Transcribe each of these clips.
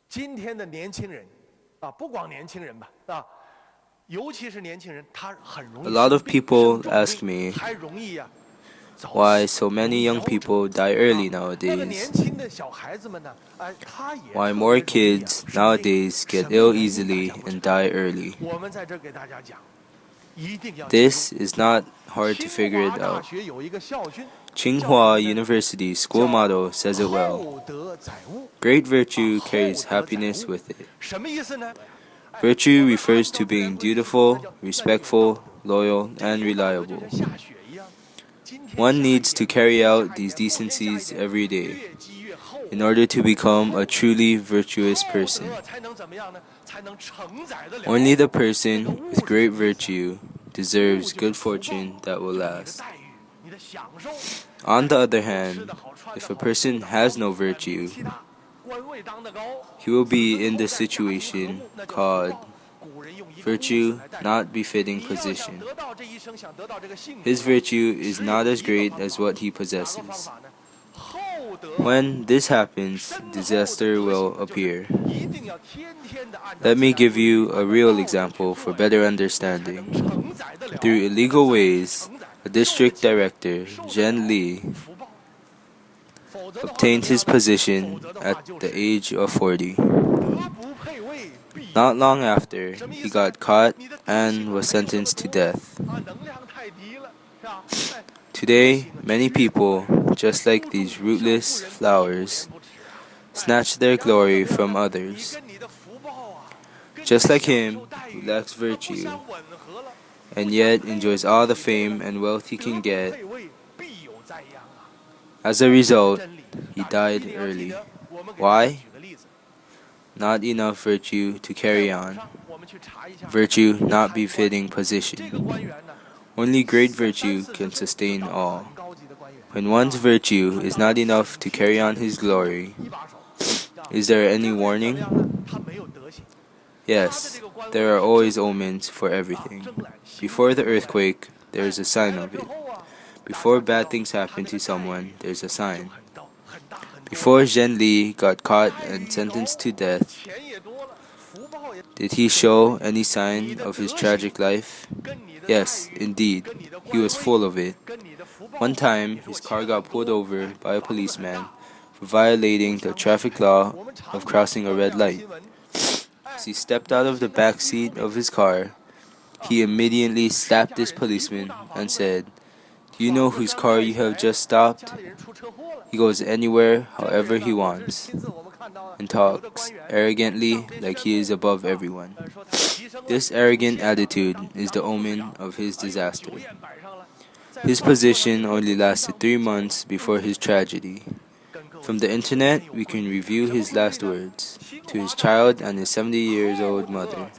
今天的年轻人，不光年轻人吧，尤其是年轻人，他很容易。A lot of people ask me 还容易呀。why so many young people die early nowadays. Why more kids nowadays get ill easily and die early. This is not hard to figure it out. Ching-Hua University school motto says it well. Great virtue carries happiness with it. Virtue refers to being dutiful, respectful, loyal, and reliable. One needs to carry out these decencies every day in order to become a truly virtuous person. Only the person with great virtue deserves good fortune that will last. On the other hand, if a person has no virtue, he will be in the situation called virtue not befitting position. His virtue is not as great as what he possesses. When this happens, disaster will appear. Let me give you a real example for better understanding. Through illegal ways, a district director, Zhen Li, obtained his position at the age of 40. Not long after, he got caught and was sentenced to death. Today, many people, just like these rootless flowers, snatch their glory from others. Just like him, who lacks virtue, and yet enjoys all the fame and wealth he can get. As a result, he died early. Why? Not enough virtue to carry on. Virtue not befitting position. Only great virtue can sustain all. When one's virtue is not enough to carry on his glory, is there any warning? Yes, there are always omens for everything. Before the earthquake, there is a sign of it. Before bad things happen to someone, there's a sign. Before Zhen Li got caught and sentenced to death, did he show any sign of his tragic life? Yes, indeed, he was full of it. One time, his car got pulled over by a policeman for violating the traffic law of crossing a red light. As he stepped out of the back seat of his car, he immediately slapped this policeman and said, "Do you know whose car you have just stopped?" He goes anywhere, however he wants, and talks arrogantly like he is above everyone. This arrogant attitude is the omen of his disaster. His position only lasted 3 months before his tragedy. From the internet, we can review his last words to his child and his 70-year-old mother.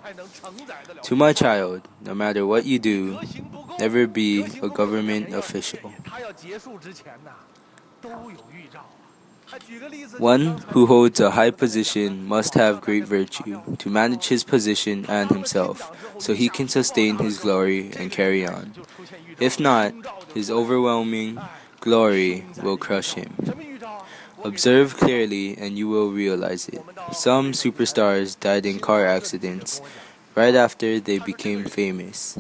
"To my child, no matter what you do, never be a government official." One who holds a high position must have great virtue to manage his position and himself, so he can sustain his glory and carry on. If not, his overwhelming glory will crush him. Observe clearly and you will realize it. Some superstars died in car accidents right after they became famous.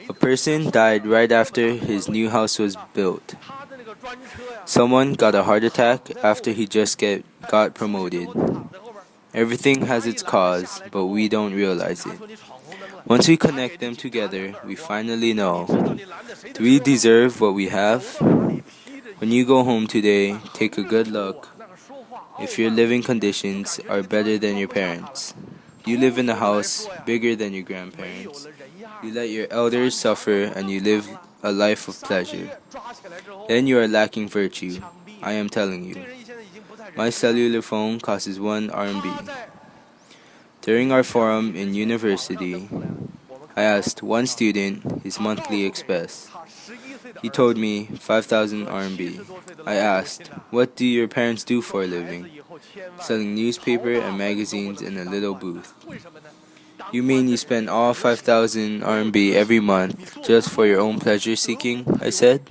A person died right after his new house was built. Someone got a heart attack after he just got promoted. Everything has its cause, but we don't realize it. Once we connect them together, we finally know. Do we deserve what we have? When you go home today, take a good look if your living conditions are better than your parents. You live in a house bigger than your grandparents. You let your elders suffer and you live a life of pleasure. Then you are lacking virtue, I am telling you. My cellular phone costs 1 RMB. During our forum in university, I asked one student his monthly expense. He told me 5,000 RMB. I asked, "What do your parents do for a living?" "Selling newspaper and magazines in a little booth." "You mean you spend all 5,000 RMB every month just for your own pleasure seeking?" I said.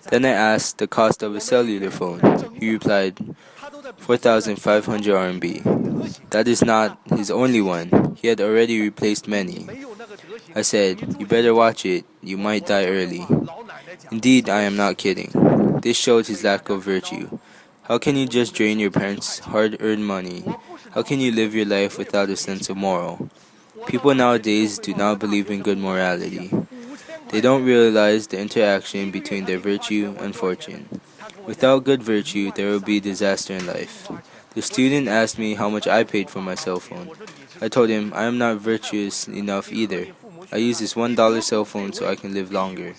Then I asked the cost of a cellular phone. He replied, 4,500 RMB. That is not his only one. He had already replaced many. I said, "You better watch it. You might die early." Indeed, I am not kidding. This showed his lack of virtue. How can you just drain your parents' hard-earned money? How can you live your life without a sense of moral? People nowadays do not believe in good morality. They don't realize the interaction between their virtue and fortune. Without good virtue, there will be disaster in life. The student asked me how much I paid for my cell phone. I told him I am not virtuous enough either. I use this $1 cell phone so I can live longer.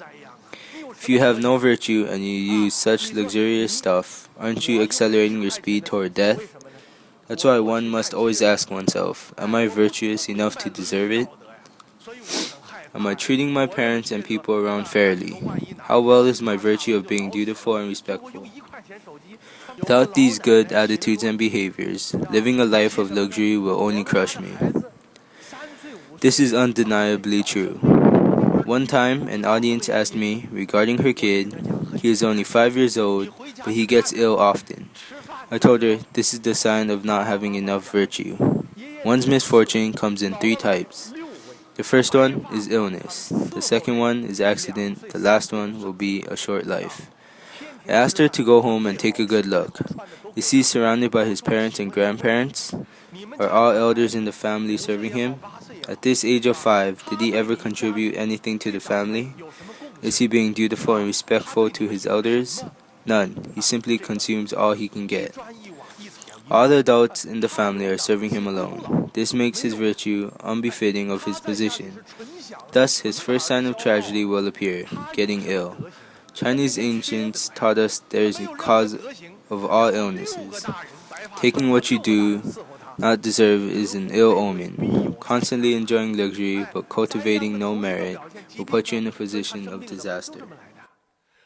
If you have no virtue and you use such luxurious stuff, aren't you accelerating your speed toward death? That's why one must always ask oneself, am I virtuous enough to deserve it? Am I treating my parents and people around fairly? How well is my virtue of being dutiful and respectful? Without these good attitudes and behaviors, living a life of luxury will only crush me. This is undeniably true. One time, an audience asked me regarding her kid. He is only 5 years old, but he gets ill often. I told her this is the sign of not having enough virtue. One's misfortune comes in 3 types. The first one is illness. The second one is accident. The last one will be a short life. I asked her to go home and take a good look. Is he surrounded by his parents and grandparents? Are all elders in the family serving him? At this age of 5, did he ever contribute anything to the family? Is he being dutiful and respectful to his elders? None. He simply consumes all he can get. All the adults in the family are serving him alone. This makes his virtue unbefitting of his position. Thus, his first sign of tragedy will appear, getting ill. Chinese ancients taught us there is a cause of all illnesses. Taking what you do not deserve is an ill omen. Constantly enjoying luxury but cultivating no merit will put you in a position of disaster.